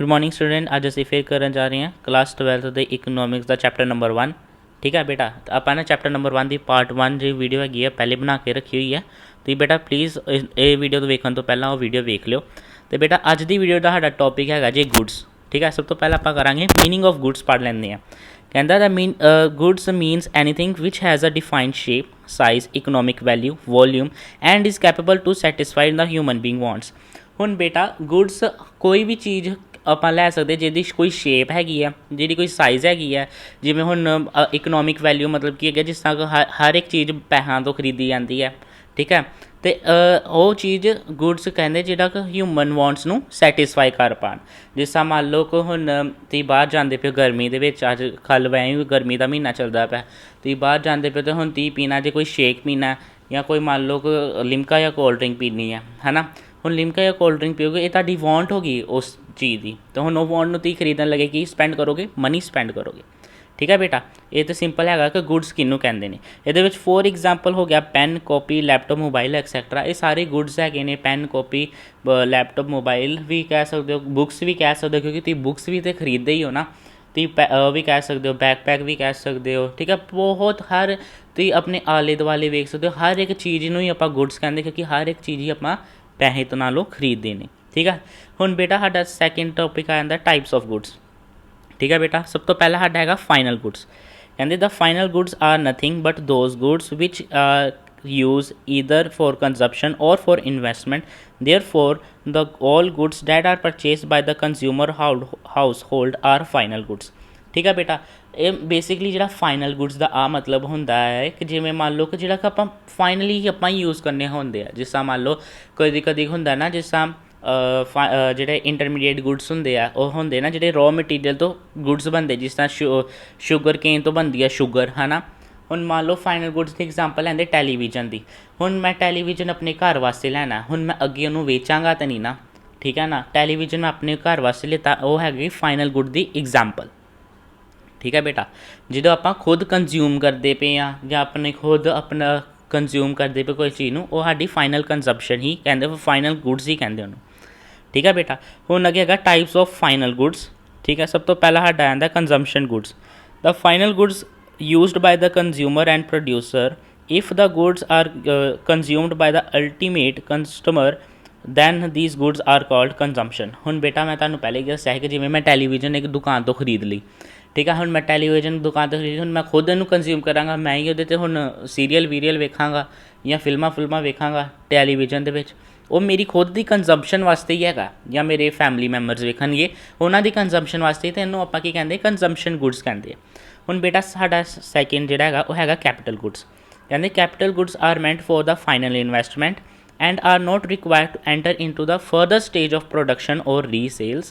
Good morning student. अज असीं फिर करन जा रहे हैं क्लास 12th ਦੇ इकनॉमिक्स ਦਾ चैप्टर नंबर 1। ठीक है बेटा, तो ਆਪਾਂ ना चैप्टर नंबर 1 ਦੀ ਪਾਰਟ 1 जी वीडियो हैगी है पहले बना के रखी हुई है। तो बेटा प्लीज़ ये वीडियो वेखण तो पहला वो वीडियो वेख लियो। तो बेटा अज की वीडियो का साडा टॉपिक हैगा जी गुड्स। ठीक है, सब तो पहले आप करांगे मीनिंग ऑफ गुड्स पढ़ लेंगे हैं। कहता the goods means anything which has a defined shape size economic value volume and is capable to satisfy the human being wants. हुण बेटा गुड्स कोई भी चीज़ ਆਪਾਂ ਲੈ ਸਕਦੇ ਜਿਹਦੀ ਕੋਈ ਸ਼ੇਪ ਹੈਗੀ ਆ, ਜਿਹਦੀ ਕੋਈ ਸਾਈਜ਼ ਹੈਗੀ ਆ। ਜਿਵੇਂ ਹੁਣ ਇਕਨੋਮਿਕ ਵੈਲਿਊ ਮਤਲਬ ਕੀ ਹੈਗਾ, ਜਿਸ ਤਰ੍ਹਾਂ ਹਰ ਇੱਕ ਚੀਜ਼ ਪੈਸਿਆਂ ਤੋਂ ਖਰੀਦੀ ਜਾਂਦੀ ਹੈ। ਠੀਕ ਹੈ, ਅਤੇ ਉਹ ਚੀਜ਼ ਗੁੱਡਸ ਕਹਿੰਦੇ ਜਿਹੜਾ ਕਿ ਹਿਊਮਨ ਵਾਂਟਸ ਨੂੰ ਸੈਟਿਸਫਾਈ ਕਰ ਪਾਉਣ। ਜਿਸ ਤਰ੍ਹਾਂ ਮੰਨ ਲਓ ਕਿ ਹੁਣ ਤੁਸੀਂ ਬਾਹਰ ਜਾਂਦੇ ਪਏ ਗਰਮੀ ਦੇ ਵਿੱਚ, ਅੱਜ ਕੱਲ੍ਹ ਵੈਸੇ ਵੀ ਗਰਮੀ ਦਾ ਮਹੀਨਾ ਚੱਲਦਾ ਪਿਆ, ਤੁਸੀਂ ਬਾਹਰ ਜਾਂਦੇ ਪਏ ਅਤੇ ਹੁਣ ਤੁਸੀਂ ਪੀਣਾ ਜੇ ਕੋਈ ਸ਼ੇਕ ਪੀਣਾ ਜਾਂ ਕੋਈ ਮੰਨ ਲਓ ਕਿ ਲਿਮਕਾ ਜਾਂ ਕੋਲਡ ਡਰਿੰਕ ਪੀਣੀ ਹੈ ਨਾ। ਹੁਣ ਲਿਮਕਾ ਜਾਂ ਕੋਲਡ ਡਰਿੰਕ ਪੀਓਗੇ, ਇਹ ਤੁਹਾਡੀ ਵਾਂਟ ਹੋ ਗਈ ਉਸ ਚੀਜ਼ ਦੀ, ਤਾਂ ਹੁਣ ਉਹ ਵਾਂਟ ਨੂੰ ਤੁਸੀਂ ਖਰੀਦਣ ਲੱਗੇ ਕੀ ਸਪੈਂਡ ਕਰੋਗੇ, ਮਨੀ ਸਪੈਂਡ ਕਰੋਗੇ। ਠੀਕ ਹੈ ਬੇਟਾ, ਇਹ ਤਾਂ ਸਿੰਪਲ ਹੈਗਾ ਕਿ ਗੁੱਡਸ ਕਿਹਨੂੰ ਕਹਿੰਦੇ ਨੇ। ਇਹਦੇ ਵਿੱਚ ਫੋਰ ਐਗਜ਼ਾਮਪਲ ਹੋ ਗਿਆ pen, copy, laptop, mobile etcetera. ਇਹ ਸਾਰੇ ਗੁੱਡਸ ਹੈਗੇ ਨੇ। ਪੈਨ, ਕਾਪੀ, ਲੈਪਟੋਪ, ਮੋਬਾਈਲ ਵੀ ਕਹਿ ਸਕਦੇ ਹੋ, ਬੁੱਕਸ ਵੀ ਕਹਿ ਸਕਦੇ ਹੋ, ਕਿਉਂਕਿ ਤੁਸੀਂ ਬੁੱਕਸ ਵੀ ਤਾਂ ਖਰੀਦਦੇ ਹੀ ਹੋ ਨਾ। ਤੁਸੀਂ ਵੀ ਕਹਿ ਸਕਦੇ ਹੋ, ਬੈਕਪੈਕ ਵੀ ਕਹਿ ਸਕਦੇ ਹੋ। ਠੀਕ ਹੈ, ਬਹੁਤ ਹਰ ਤੁਸੀਂ ਆਪਣੇ ਆਲੇ ਦੁਆਲੇ ਵੇਖ ਸਕਦੇ ਹੋ, ਹਰ ਇੱਕ ਚੀਜ਼ ਨੂੰ ਹੀ ਆਪਾਂ ਗੁੱਡਸ ਕਹਿੰਦੇ, ਕਿਉਂਕਿ ਹਰ ਇੱਕ ਚੀਜ਼ ਹੀ ਆਪਾਂ ਪੈਸੇ ਤੋਂ ਨਾਲੋਂ ਖਰੀਦਦੇ ਨੇ। ਠੀਕ ਹੈ, ਹੁਣ ਬੇਟਾ ਸਾਡਾ ਸੈਕਿੰਡ ਟੋਪਿਕ ਆ ਜਾਂਦਾ ਟਾਈਪਸ ਆਫ ਗੁੱਡਸ। ਠੀਕ ਹੈ ਬੇਟਾ, ਸਭ ਤੋਂ ਪਹਿਲਾਂ ਸਾਡਾ ਹੈਗਾ ਫਾਈਨਲ ਗੁੱਡਸ। ਕਹਿੰਦੇ the final goods are nothing but those goods which use either for consumption or for investment. Therefore the all goods that are purchased by the consumer household are final goods. ठीक है बेटा, ਇਹ basically ਜਿਹੜਾ final goods ਦਾ ਆ ਮਤਲਬ ਹੁੰਦਾ ਹੈ ਕਿ ਜਿਵੇਂ ਮੰਨ ਲਓ ਕਿ ਜਿਹੜਾ ਕਿ ਆਪਾਂ ਫਾਈਨਲੀ ਆਪਾਂ ਯੂਜ਼ ਕਰਨੇ ਹੁੰਦੇ ਆ। ਜਿਸ ਤਰ੍ਹਾਂ ਮੰਨ ਲਓ ਕਦੀ ਕਦੀ ਹੁੰਦਾ ਨਾ, ਜਿਸ ਤਰ੍ਹਾਂ ਜਿਹੜੇ ਇੰਟਰਮੀਡੀਏਟ ਗੁੱਡਸ ਹੁੰਦੇ ਆ ਉਹ ਹੁੰਦੇ ਨਾ ਜਿਹੜੇ ਰॉ ਮਟੀਰੀਅਲ ਤੋਂ ਗੁੱਡਸ ਬਣਦੇ, ਜਿਸ ਤਰ੍ਹਾਂ ਸ਼ੂਗਰ ਕੇਨ ਤੋਂ ਬਣਦੀ ਆ ਸ਼ੂਗਰ, ਹੈ ਨਾ। ਹੁਣ ਮੰਨ ਲਓ ਫਾਈਨਲ ਗੁੱਡਸ ਦੀ ਐਗਜ਼ਾਮਪਲ ਲੈਂਦੇ ਟੈਲੀਵਿਜ਼ਨ ਦੀ। ਹੁਣ ਮੈਂ ਟੈਲੀਵਿਜ਼ਨ ਆਪਣੇ ਘਰ ਵਾਸਤੇ ਲੈਣਾ, ਹੁਣ ਮੈਂ ਅੱਗੇ ਉਹਨੂੰ ਵੇਚਾਂਗਾ ਤਾਂ ਨਹੀਂ ਨਾ। ਠੀਕ ਹੈ ਨਾ, ਟੈਲੀਵਿਜ਼ਨ ਮੈਂ ਆਪਣੇ ਘਰ ਵਾਸਤੇ ਲਿੱਤਾ, ਉਹ ਹੈਗੀ ਫਾਈਨਲ ਗੁੱਡ ਦੀ ਐਗਜ਼ਾਮਪਲ। ਠੀਕ ਹੈ ਬੇਟਾ, ਜਦੋਂ ਆਪਾਂ ਖੁਦ ਕੰਜ਼ਿਊਮ ਕਰਦੇ ਪਏ ਹਾਂ ਜਾਂ ਆਪਣੇ ਖੁਦ ਆਪਣਾ ਕੰਜ਼ਿਊਮ ਕਰਦੇ ਪਏ ਕੋਈ ਚੀਜ਼ ਨੂੰ, ਉਹ ਸਾਡੀ ਫਾਈਨਲ ਕੰਜ਼ੰਪਸ਼ਨ ਹੀ ਕਹਿੰਦੇ, ਫਾਈਨਲ ਗੁੱਡਸ ਹੀ ਕਹਿੰਦੇ ਉਹਨੂੰ। ਠੀਕ ਹੈ ਬੇਟਾ, ਹੁਣ ਅੱਗੇ ਹੈਗਾ ਟਾਈਪਸ ਆਫ ਫਾਈਨਲ ਗੁੱਡਸ। ਠੀਕ ਹੈ, ਸਭ ਤੋਂ ਪਹਿਲਾਂ ਸਾਡਾ ਆਉਂਦਾ consumption goods. The final goods used by the consumer and producer. If the goods are consumed by the ultimate customer, then these goods are called consumption. ਹੁਣ ਬੇਟਾ ਮੈਂ ਤੁਹਾਨੂੰ ਪਹਿਲੇ ਦੱਸਿਆ ਕਿ ਜਿਵੇਂ ਮੈਂ ਟੈਲੀਵਿਜ਼ਨ ਇੱਕ ਦੁਕਾਨ ਤੋਂ ਖਰੀਦ ਲਈ। ਠੀਕ ਹੈ, ਹੁਣ ਮੈਂ ਟੈਲੀਵਿਜ਼ਨ ਦੁਕਾਨ ਤੋਂ ਖਰੀਦ, ਹੁਣ ਮੈਂ ਖੁਦ ਇਹਨੂੰ ਕੰਜ਼ਿਊਮ ਕਰਾਂਗਾ, ਮੈਂ ਹੀ ਉਹਦੇ 'ਤੇ ਹੁਣ ਸੀਰੀਅਲ ਵੀਰੀਅਲ ਵੇਖਾਂਗਾ ਜਾਂ ਫਿਲਮਾਂ ਵੇਖਾਂਗਾ ਟੈਲੀਵਿਜ਼ਨ ਦੇ ਵਿੱਚ। ਉਹ ਮੇਰੀ ਖੁਦ ਦੀ ਕੰਜ਼ੰਪਸ਼ਨ ਵਾਸਤੇ ਹੀ ਹੈਗਾ, ਜਾਂ ਮੇਰੇ ਫੈਮਿਲੀ ਮੈਂਬਰਸ ਵੇਖਣਗੇ ਉਹਨਾਂ ਦੀ ਕੰਜ਼ੰਪਸ਼ਨ ਵਾਸਤੇ, ਅਤੇ ਇਹਨੂੰ ਆਪਾਂ ਕੀ ਕਹਿੰਦੇ, ਕੰਜ਼ੰਪਸ਼ਨ ਗੁੱਡਸ ਕਹਿੰਦੇ ਆ। ਹੁਣ ਬੇਟਾ ਸਾਡਾ ਸੈਕਿੰਡ ਜਿਹੜਾ ਹੈਗਾ ਉਹ ਹੈਗਾ ਕੈਪੀਟਲ ਗੁੱਡਸ। ਕਹਿੰਦੇ capital goods are meant for the final investment and are not required to enter into the further stage of production or resales.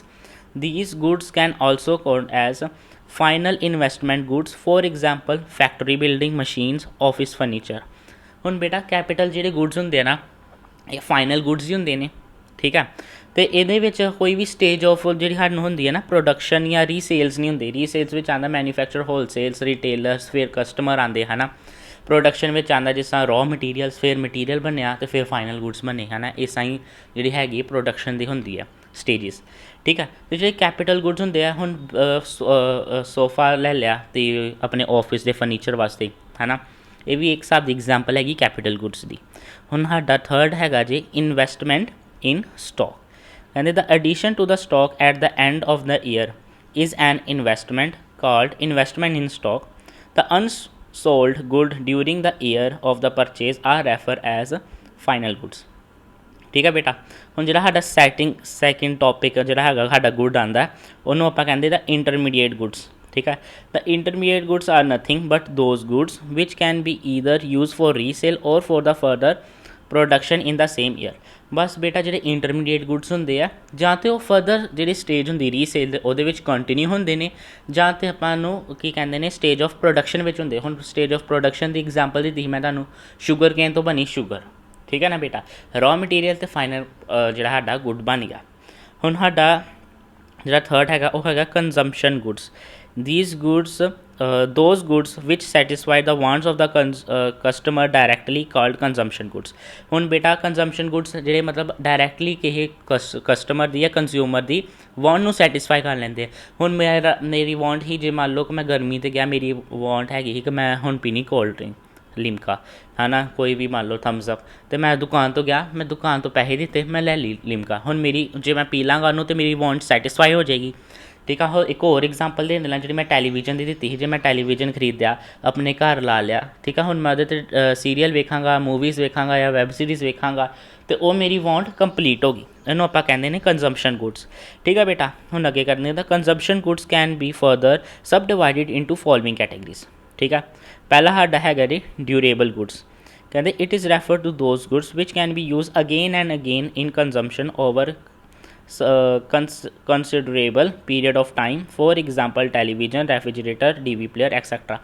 These goods can also count as final investment goods, for example factory building machines, office furniture. ਹੁਣ ਬੇਟਾ capital ਜਿਹੜੇ goods ਹੁੰਦੇ ਆ ਨਾ, ਇਹ final goods ਹੀ ਹੁੰਦੇ ਨੇ। ਠੀਕ ਹੈ, ਅਤੇ ਇਹਦੇ ਵਿੱਚ ਕੋਈ ਵੀ ਸਟੇਜ ਆਫ ਜਿਹੜੀ ਸਾਨੂੰ ਹੁੰਦੀ ਹੈ ਨਾ ਪ੍ਰੋਡਕਸ਼ਨ ਜਾਂ ਰੀਸੇਲਸ ਨਹੀਂ ਹੁੰਦੀ। ਰੀਸੇਲਸ ਵਿੱਚ ਆਉਂਦਾ ਮੈਨੂਫੈਕਚਰ, ਹੋਲਸੇਲਸ, ਰਿਟੇਲਰਸ, ਫਿਰ ਕਸਟਮਰ ਆਉਂਦੇ ਹੈ ਨਾ। ਪ੍ਰੋਡਕਸ਼ਨ ਵਿੱਚ ਆਉਂਦਾ ਜਿਸ ਤਰ੍ਹਾਂ ਰॉ ਮਟੀਰੀਅਲਸ, ਫਿਰ ਮਟੀਰੀਅਲ ਬਣਿਆ ਅਤੇ ਫਿਰ ਫਾਈਨਲ ਗੁੱਡਸ ਬਣੇ, ਹੈ ਨਾ। ਇਸ ਤਰ੍ਹਾਂ ਹੀ ਜਿਹੜੀ ਹੈਗੀ ਪ੍ਰੋਡਕਸ਼ਨ ਦੀ ਹੁੰਦੀ ਹੈ ਸਟੇਜਿਸ। ਠੀਕ ਹੈ, ਅਤੇ ਜਿਹੜੇ ਕੈਪੀਟਲ ਗੁੱਡਸ ਹੁੰਦੇ ਆ, ਹੁਣ ਸੋਫਾ ਲੈ ਲਿਆ ਅਤੇ ਆਪਣੇ ਆਫਿਸ ਦੇ ਫਰਨੀਚਰ ਵਾਸਤੇ, ਹੈ ਨਾ। ਇਹ ਵੀ ਇੱਕ ਹਿਸਾਬ ਦੀ ਐਗਜ਼ਾਮਪਲ ਹੈਗੀ ਕੈਪੀਟਲ ਗੁੱਡਸ ਦੀ। ਹੁਣ ਸਾਡਾ ਥਰਡ ਹੈਗਾ ਜੀ ਇਨਵੈਸਟਮੈਂਟ ਇਨ ਸਟਾਕ। ਕਹਿੰਦੇ the addition to the stock at the end of the year is an investment called investment in stock. The unsold good during the year of the purchase are refer as final goods. ਠੀਕ ਹੈ ਬੇਟਾ, ਹੁਣ ਜਿਹੜਾ ਸਾਡਾ second topic ਜਿਹੜਾ ਹੈਗਾ ਸਾਡਾ good ਆਉਂਦਾ, ਉਹਨੂੰ ਆਪਾਂ ਕਹਿੰਦੇ ਦਾ ਇੰਟਰਮੀਡੀਏਟ ਗੁੱਡਸ। ਠੀਕ ਹੈ, the intermediate goods are nothing but those goods which can be either use for resale or for the further production in the same year. ਬਸ ਬੇਟਾ ਜਿਹੜੇ ਇੰਟਰਮੀਡੀਏਟ ਗੁੱਡਸ ਹੁੰਦੇ ਆ, ਜਾਂ ਤਾਂ ਉਹ ਫਰਦਰ ਜਿਹੜੀ ਸਟੇਜ ਹੁੰਦੀ ਰੀਸੇਲ ਦੇ ਉਹਦੇ ਵਿੱਚ ਕੰਟੀਨਿਊ ਹੁੰਦੇ ਨੇ, ਜਾਂ ਤਾਂ ਆਪਾਂ ਨੂੰ ਕੀ ਕਹਿੰਦੇ ਨੇ ਸਟੇਜ ਆਫ ਪ੍ਰੋਡਕਸ਼ਨ ਵਿੱਚ ਹੁੰਦੇ। ਹੁਣ stage of production the example ਦਿੱਤੀ ਮੈਂ ਤੁਹਾਨੂੰ, ਸ਼ੂਗਰ ਕੇਨ ਤੋਂ ਬਣੀ ਸ਼ੂਗਰ। ਠੀਕ ਹੈ ਨਾ ਬੇਟਾ, ਰॉ ਮਟੀਰੀਅਲ ਅਤੇ ਫਾਈਨਲ ਜਿਹੜਾ ਸਾਡਾ ਗੁੱਡ ਬਣ ਗਿਆ। ਹੁਣ ਸਾਡਾ ਜਿਹੜਾ ਥਰਡ ਹੈਗਾ ਉਹ ਹੈਗਾ consumption goods. These goods those goods which satisfy the wants of the customer directly called consumption goods। ਹੁਣ ਬੇਟਾ consumption goods ਜਿਹੜੇ ਮਤਲਬ ਡਾਇਰੈਕਟਲੀ ਕਿਸੇ ਕਸਟਮਰ ਦੀ ਜਾਂ ਕੰਜ਼ਿਊਮਰ ਦੀ ਵਾਂਟ ਨੂੰ ਸੈਟਿਸਫਾਈ ਕਰ ਲੈਂਦੇ ਆ। ਹੁਣ ਮੇਰੀ ਵਾਂਟ ਹੀ ਜੇ ਮੰਨ ਲਓ ਕਿ ਮੈਂ ਗਰਮੀ 'ਤੇ ਗਿਆ, ਮੇਰੀ ਵਾਂਟ ਹੈਗੀ ਸੀ ਕਿ ਮੈਂ ਹੁਣ ਪੀਣੀ ਕੋਲਡ ਡਰਿੰਕ ਲਿਮਕਾ ਹੈ ਨਾ, ਕੋਈ ਵੀ ਮੰਨ ਲਓ ਥਮਸ ਅਪ, ਅਤੇ ਮੈਂ ਦੁਕਾਨ ਤੋਂ ਗਿਆ, ਮੈਂ ਦੁਕਾਨ ਤੋਂ ਪੈਸੇ ਦਿੱਤੇ, ਮੈਂ ਲੈ ਲਈ ਲਿਮਕਾ। ਹੁਣ ਮੇਰੀ ਜੇ ਮੈਂ ਪੀ ਲਾਂਗਾ ਉਹਨੂੰ ਤਾਂ ਮੇਰੀ ਵਾਂਟ ਸੈਟਿਸਫਾਈ ਹੋ ਜਾਏਗੀ। ਠੀਕ ਆ। ਹੋ ਇੱਕ ਹੋਰ ਐਗਜ਼ਾਮਪਲ ਦੇ ਦਿੰਦਾ ਜਿਹੜੀ ਮੈਂ ਟੈਲੀਵਿਜ਼ਨ ਦੀ ਦਿੱਤੀ ਸੀ। ਜੇ ਮੈਂ ਟੈਲੀਵਿਜ਼ਨ ਖਰੀਦਿਆ, ਆਪਣੇ ਘਰ ਲਾ ਲਿਆ, ਠੀਕ ਆ, ਹੁਣ ਮੈਂ ਉਹਦੇ 'ਤੇ ਸੀਰੀਅਲ ਵੇਖਾਂਗਾ, ਮੂਵੀਜ਼ ਵੇਖਾਂਗਾ ਜਾਂ ਵੈੱਬ ਸੀਰੀਜ਼ ਵੇਖਾਂਗਾ, ਅਤੇ ਉਹ ਮੇਰੀ ਵਾਂਟ ਕੰਪਲੀਟ ਹੋ ਗਈ। ਇਹਨੂੰ ਆਪਾਂ ਕਹਿੰਦੇ ਨੇ ਕੰਜ਼ੰਪਸ਼ਨ ਗੁੱਡਸ। ਠੀਕ ਆ ਬੇਟਾ। ਹੁਣ ਅੱਗੇ ਕਰਦੇ ਤਾਂ consumption goods can be further subdivided into following categories. ਠੀਕ ਆ। ਪਹਿਲਾ ਸਾਡਾ ਹੈਗਾ ਜੀ ਡਿਊਰੇਬਲ ਗੁੱਡਸ। ਕਹਿੰਦੇ it is refer to those goods which can be use again and again in consumption over considerable period of time, for example television, refrigerator, DV player etc।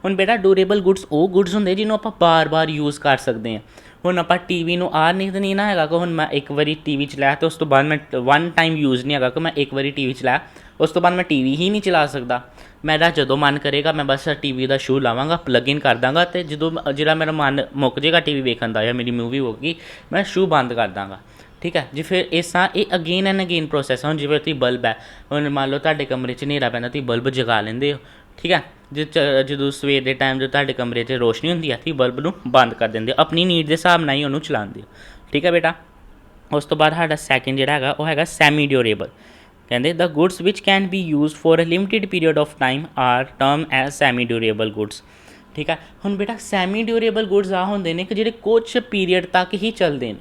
ਹੁਣ ਬੇਟਾ durable goods ਉਹ goods ਹੁੰਦੇ ਜਿਹਨੂੰ ਆਪਾਂ ਬਾਰ-ਬਾਰ use ਕਰ ਸਕਦੇ ਹਾਂ। ਹੁਣ ਆਪਾਂ ਟੀ ਵੀ ਨੂੰ ਨਹੀਂ ਤਾਂ ਨਹੀਂ ਨਾ ਹੈਗਾ ਕਿ ਹੁਣ ਮੈਂ ਇੱਕ ਵਾਰੀ ਟੀ ਵੀ ਚਲਾਇਆ ਅਤੇ ਉਸ ਤੋਂ ਬਾਅਦ ਮੈਂ ਵਨ ਟਾਈਮ ਯੂਜ਼ ਨਹੀਂ ਹੈਗਾ ਕਿ ਮੈਂ ਇੱਕ ਵਾਰੀ ਟੀ ਵੀ ਚਲਾਇਆ ਉਸ ਤੋਂ ਬਾਅਦ ਮੈਂ ਟੀ ਵੀ ਹੀ ਨਹੀਂ ਚਲਾ ਸਕਦਾ। ਮੇਰਾ ਜਦੋਂ ਮਨ ਕਰੇਗਾ ਮੈਂ ਬਸ ਟੀ ਵੀ ਦਾ ਸ਼ੂ ਲਾਵਾਂਗਾ, ਪਲੱਗ ਇਨ ਕਰ ਦਾਂਗਾ, ਅਤੇ ਜਦੋਂ ਜਿਹੜਾ ਮੇਰਾ ਮਨ ਮੁੱਕ ਜਾਏਗਾ ਟੀ ਵੀ ਵੇਖਣ ਦਾ ਜਾਂ ਮੇਰੀ ਮੂਵੀ ਹੋਊਗੀ, ਮੈਂ ਸ਼ੂ ਬੰਦ ਕਰ ਦਾਂਗਾ। ਠੀਕ ਹੈ ਜੀ। ਫਿਰ ਇਸ ਤਰ੍ਹਾਂ ਇਹ ਅਗੇਨ ਐਂਡ ਅਗੇਨ ਪ੍ਰੋਸੈਸ ਹੈ। ਹੁਣ ਜਿਵੇਂ ਤੁਸੀਂ ਬਲਬ ਹੈ, ਹੁਣ ਮੰਨ ਲਓ ਤੁਹਾਡੇ ਕਮਰੇ 'ਚ ਹਨੇਰਾ ਪੈਂਦਾ, ਤੁਸੀਂ ਬਲਬ ਜਗਾ ਲੈਂਦੇ ਹੋ। ਠੀਕ ਹੈ। ਜਦੋਂ ਸਵੇਰ ਦੇ ਟਾਈਮ ਜਦੋਂ ਤੁਹਾਡੇ ਕਮਰੇ 'ਚ ਰੋਸ਼ਨੀ ਹੁੰਦੀ ਹੈ, ਤੁਸੀਂ ਬਲਬ ਨੂੰ ਬੰਦ ਕਰ ਦਿੰਦੇ ਹੋ, ਆਪਣੀ ਨੀਡ ਦੇ ਹਿਸਾਬ ਨਾਲ ਹੀ ਉਹਨੂੰ ਚਲਾਉਂਦੇ ਹੋ। ਠੀਕ ਹੈ ਬੇਟਾ। ਉਸ ਤੋਂ ਬਾਅਦ ਸਾਡਾ ਸੈਕਿੰਡ ਜਿਹੜਾ ਹੈਗਾ ਉਹ ਹੈਗਾ ਸੈਮੀ ਡਿਊਰੇਬਲ। ਕਹਿੰਦੇ the goods which can be use for a limited period of time are term as semi durable goods. ਠੀਕ ਹੈ। ਹੁਣ ਬੇਟਾ ਸੈਮੀ ਡਿਊਰੇਬਲ ਗੁੱਡਸ ਆ ਹੁੰਦੇ ਨੇ ਕਿ ਜਿਹੜੇ ਕੁਛ ਪੀਰੀਅਡ ਤੱਕ ਹੀ ਚੱਲਦੇ ਨੇ,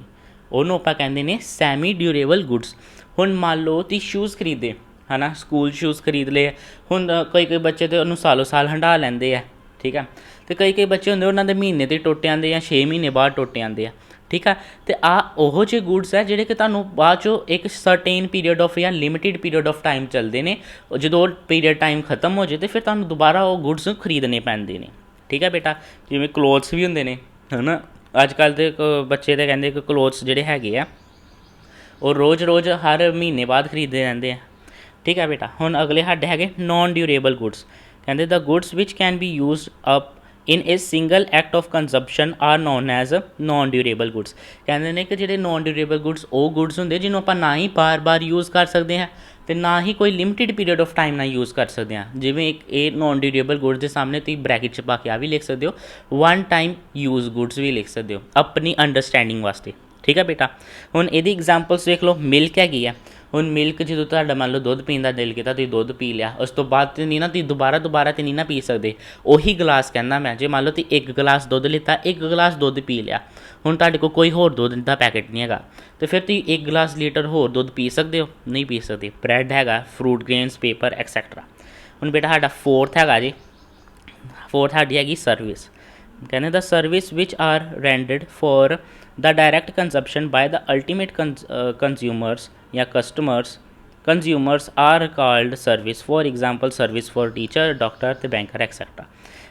ਉਹਨੂੰ ਆਪਾਂ ਕਹਿੰਦੇ ਨੇ ਸੈਮੀ ਡਿਊਰੇਬਲ ਗੁੱਡਸ। ਹੁਣ ਮੰਨ ਲਓ ਤੁਸੀਂ ਸ਼ੂਜ਼ ਖਰੀਦੇ ਹੈ ਨਾ, ਸਕੂਲ ਸ਼ੂਜ਼ ਖਰੀਦ ਲਏ। ਹੁਣ ਕਈ ਬੱਚੇ ਤਾਂ ਉਹਨੂੰ ਸਾਲੋ ਸਾਲ ਹੰਢਾ ਲੈਂਦੇ ਆ। ਠੀਕ ਹੈ। ਅਤੇ ਕਈ ਬੱਚੇ ਹੁੰਦੇ ਉਹਨਾਂ ਦੇ ਮਹੀਨੇ 'ਤੇ ਟੁੱਟ ਜਾਂਦੇ ਜਾਂ 6 ਮਹੀਨੇ ਬਾਅਦ ਟੁੱਟ ਜਾਂਦੇ ਆ। ਠੀਕ ਆ। ਅਤੇ ਉਹੋ ਜਿਹੇ ਗੁੱਡਸ ਹੈ ਜਿਹੜੇ ਕਿ ਤੁਹਾਨੂੰ ਬਾਅਦ 'ਚੋਂ ਇੱਕ ਸਰਟੇਨ ਪੀਰੀਅਡ ਆਫ ਜਾਂ ਲਿਮਿਟਿਡ ਪੀਰੀਅਡ ਆਫ ਟਾਈਮ ਚੱਲਦੇ ਨੇ। ਜਦੋਂ ਉਹ ਪੀਰੀਅਡ ਟਾਈਮ ਖਤਮ ਹੋ ਜਾਏ ਅਤੇ ਫਿਰ ਤੁਹਾਨੂੰ ਦੁਬਾਰਾ ਉਹ ਗੁੱਡਸ ਖਰੀਦਣੇ ਪੈਂਦੇ ਨੇ। ਠੀਕ ਹੈ ਬੇਟਾ। ਜਿਵੇਂ ਕਲੋਥਸ ਵੀ ਹੁੰਦੇ ਨੇ ਹੈ ਨਾ, ਅੱਜ ਕੱਲ੍ਹ ਦੇ ਬੱਚੇ ਤਾਂ ਕਹਿੰਦੇ ਕਿ ਕਲੋਥਸ ਜਿਹੜੇ ਹੈਗੇ ਆ ਉਹ ਰੋਜ਼ ਹਰ ਮਹੀਨੇ ਬਾਅਦ ਖਰੀਦਦੇ ਰਹਿੰਦੇ ਆ। ਠੀਕ ਹੈ ਬੇਟਾ। ਹੁਣ ਅਗਲੇ ਸਾਡੇ ਹੈਗੇ ਨੋਨ ਡਿਊਰੇਬਲ ਗੁੱਡਸ। ਕਹਿੰਦੇ the goods which can be used up in a single act of consumption are known as non durable goods. ਕਹਿੰਦੇ ਨੇ ਕਿ ਜਿਹੜੇ ਨੋਨ ਡਿਊਰੇਬਲ ਗੁੱਡਸ ਉਹ ਗੁੱਡਸ ਹੁੰਦੇ ਜਿਹਨੂੰ ਆਪਾਂ ਨਾ ਹੀ ਬਾਰ-ਬਾਰ ਯੂਜ਼ ਕਰ ਸਕਦੇ ਹਾਂ ਅਤੇ ਨਾ ਹੀ ਕੋਈ ਲਿਮਿਟਿਡ ਪੀਰੀਅਡ ਆਫ ਟਾਈਮ ਨਾਲ ਯੂਜ਼ ਕਰ ਸਕਦੇ ਹਾਂ। ਜਿਵੇਂ ਇੱਕ ਇਹ ਨੋਨ ਡਿਊਰੇਬਲ ਗੁੱਡਸ ਦੇ ਸਾਹਮਣੇ ਤੁਸੀਂ ਬ੍ਰੈਕਟ 'ਚ ਪਾ ਕੇ ਆ ਵੀ ਲਿਖ ਸਕਦੇ ਹੋ, ਵਨ ਟਾਈਮ ਯੂਜ਼ ਗੁੱਡਸ ਵੀ ਲਿਖ ਸਕਦੇ ਹੋ ਆਪਣੀ ਅੰਡਰਸਟੈਂਡਿੰਗ ਵਾਸਤੇ। ਠੀਕ ਹੈ ਬੇਟਾ। ਹੁਣ ਇਹਦੀ ਐਗਜ਼ਾਮਪਲਸ ਦੇਖ ਲਓ। ਮਿਲਕ ਹੈਗੀ ਆ। ਹੁਣ ਮਿਲਕ ਜਦੋਂ ਤੁਹਾਡਾ ਮੰਨ ਲਓ ਦੁੱਧ ਪੀਣ ਦਾ ਦਿਲ ਕੀਤਾ, ਤੁਸੀਂ ਦੁੱਧ ਪੀ ਲਿਆ, ਉਸ ਤੋਂ ਬਾਅਦ ਤਾਂ ਨਹੀਂ ਨਾ ਤੁਸੀਂ ਦੁਬਾਰਾ ਤਾਂ ਨਹੀਂ ਨਾ ਪੀ ਸਕਦੇ। ਉਹੀ ਗਲਾਸ ਕਹਿੰਦਾ ਮੈਂ, ਜੇ ਮੰਨ ਲਓ ਤੁਸੀਂ ਇੱਕ ਗਲਾਸ ਦੁੱਧ ਲਿੱਤਾ, ਇੱਕ ਗਲਾਸ ਦੁੱਧ ਪੀ ਲਿਆ, ਹੁਣ ਤੁਹਾਡੇ ਕੋਲ ਕੋਈ ਹੋਰ ਦੁੱਧ ਦਾ ਪੈਕੇਟ ਨਹੀਂ ਹੈਗਾ, ਅਤੇ ਫਿਰ ਤੁਸੀਂ 1 ਗਲਾਸ ਲੀਟਰ ਹੋਰ ਦੁੱਧ ਪੀ ਸਕਦੇ ਹੋ? ਨਹੀਂ ਪੀ ਸਕਦੇ। ਬ੍ਰੈਡ ਹੈਗਾ, ਫਰੂਟ ਗ੍ਰੇਨਸ, ਪੇਪਰ ਐਕਸੈਟਰਾ। ਹੁਣ ਬੇਟਾ ਸਾਡਾ ਫੋਰਥ ਹੈਗਾ ਜੀ, ਫੋਰਥ ਸਾਡੀ ਹੈਗੀ ਸਰਵਿਸ। ਕਹਿੰਦੇ the service which are rendered for the direct consumption by the ultimate consumers ਜਾਂ consumers are called service, for example service for teacher, doctor ਅਤੇ banker etc।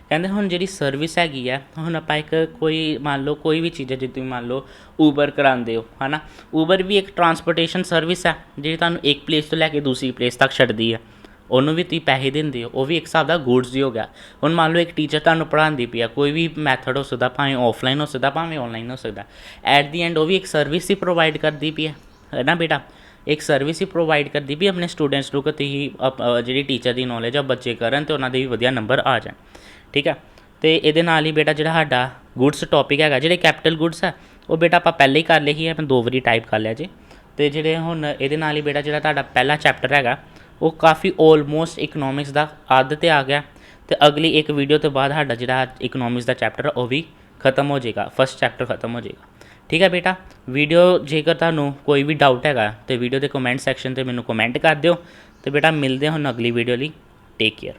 ਕਹਿੰਦੇ ਹੁਣ ਜਿਹੜੀ ਸਰਵਿਸ ਹੈਗੀ ਆ, ਹੁਣ ਆਪਾਂ ਇੱਕ ਕੋਈ ਮੰਨ ਲਓ ਕੋਈ ਵੀ ਚੀਜ਼ ਹੈ, ਜੇ ਤੁਸੀਂ ਮੰਨ ਲਓ ਊਬਰ ਕਰਾਉਂਦੇ ਹੋ ਹੈ ਨਾ, ਊਬਰ ਵੀ ਇੱਕ ਟਰਾਂਸਪੋਰਟੇਸ਼ਨ ਸਰਵਿਸ ਹੈ ਜਿਹੜੀ ਤੁਹਾਨੂੰ ਇੱਕ ਪਲੇਸ ਤੋਂ ਲੈ ਕੇ ਦੂਸਰੀ ਪਲੇਸ ਤੱਕ ਛੱਡਦੀ ਹੈ। ਉਹਨੂੰ ਵੀ ਤੁਸੀਂ ਪੈਸੇ ਦਿੰਦੇ ਹੋ, ਉਹ ਵੀ ਇੱਕ ਹਿਸਾਬ ਦਾ ਗੁੱਡਸ ਹੀ ਹੋ ਗਿਆ। ਹੁਣ ਮੰਨ ਲਓ ਇੱਕ ਟੀਚਰ ਤੁਹਾਨੂੰ ਪੜ੍ਹਾਉਂਦੀ ਪਈ ਆ, ਕੋਈ ਵੀ ਮੈਥਡ ਹੋ ਸਕਦਾ, ਭਾਵੇਂ ਆਫਲਾਈਨ ਹੋ ਸਕਦਾ, ਭਾਵੇਂ ਆਨਲਾਈਨ ਹੋ ਸਕਦਾ, ਐਟ ਦੀ ਐਂਡ ਉਹ ਵੀ ਇੱਕ ਸਰਵਿਸ ਹੀ ਪ੍ਰੋਵਾਈਡ ਕਰਦੀ ਪਈ ਹੈ ਨਾ ਬੇਟਾ। ਇੱਕ ਸਰਵਿਸ ਹੀ ਪ੍ਰੋਵਾਈਡ ਕਰਦੀ ਪਈ ਆਪਣੇ ਸਟੂਡੈਂਟਸ ਨੂੰ ਕਿ ਤੁਸੀਂ ਜਿਹੜੀ ਟੀਚਰ ਦੀ ਨੌਲੇਜ ਆ ਬੱਚੇ ਕਰਨ ਅਤੇ ਉਹਨਾਂ ਦੇ ਵੀ ਵਧੀਆ ਨੰਬਰ ਆ ਜਾਣ। ਠੀਕ ਹੈ। ਅਤੇ ਇਹਦੇ ਨਾਲ ਹੀ ਬੇਟਾ ਜਿਹੜਾ ਸਾਡਾ ਗੁੱਡਸ ਟੋਪਿਕ ਹੈਗਾ, ਜਿਹੜੇ ਕੈਪੀਟਲ ਗੁੱਡਸ ਹੈ ਉਹ ਬੇਟਾ ਆਪਾਂ ਪਹਿਲੇ ਹੀ ਕਰ ਲਏ ਹੀ ਹੈ, ਮੈਂ 2 ਵਾਰੀ ਟਾਈਪ ਕਰ ਲਿਆ ਜੀ। ਅਤੇ ਜਿਹੜੇ ਹੁਣ ਇਹਦੇ ਨਾਲ ਹੀ ਬੇਟਾ ਜਿਹੜਾ ਤੁਹਾਡਾ ਪਹਿਲਾ ਚੈਪਟਰ ਹੈਗਾ ਉਹ ਕਾਫੀ ਆਲਮੋਸਟ ਇਕਨੋਮਿਕਸ ਦਾ ਅੱਧ 'ਤੇ ਆ ਗਿਆ, ਅਤੇ ਅਗਲੀ ਇੱਕ ਵੀਡੀਓ ਤੋਂ ਬਾਅਦ ਸਾਡਾ ਜਿਹੜਾ ਇਕਨੋਮਿਕਸ ਦਾ ਚੈਪਟਰ ਉਹ ਵੀ ਖਤਮ ਹੋ ਜਾਏਗਾ, ਫਸਟ ਚੈਪਟਰ ਖਤਮ ਹੋ ਜਾਏਗਾ। ਠੀਕ ਹੈ ਬੇਟਾ। ਵੀਡੀਓ ਜੇਕਰ ਤੁਹਾਨੂੰ ਕੋਈ ਵੀ ਡਾਊਟ ਹੈਗਾ ਤਾਂ ਵੀਡੀਓ ਦੇ ਕਮੈਂਟ ਸੈਕਸ਼ਨ 'ਤੇ ਮੈਨੂੰ ਕਮੈਂਟ ਕਰ ਦਿਓ। ਅਤੇ ਬੇਟਾ ਮਿਲਦੇ ਹੁਣ ਅਗਲੀ ਵੀਡੀਓ ਲਈ। Take care.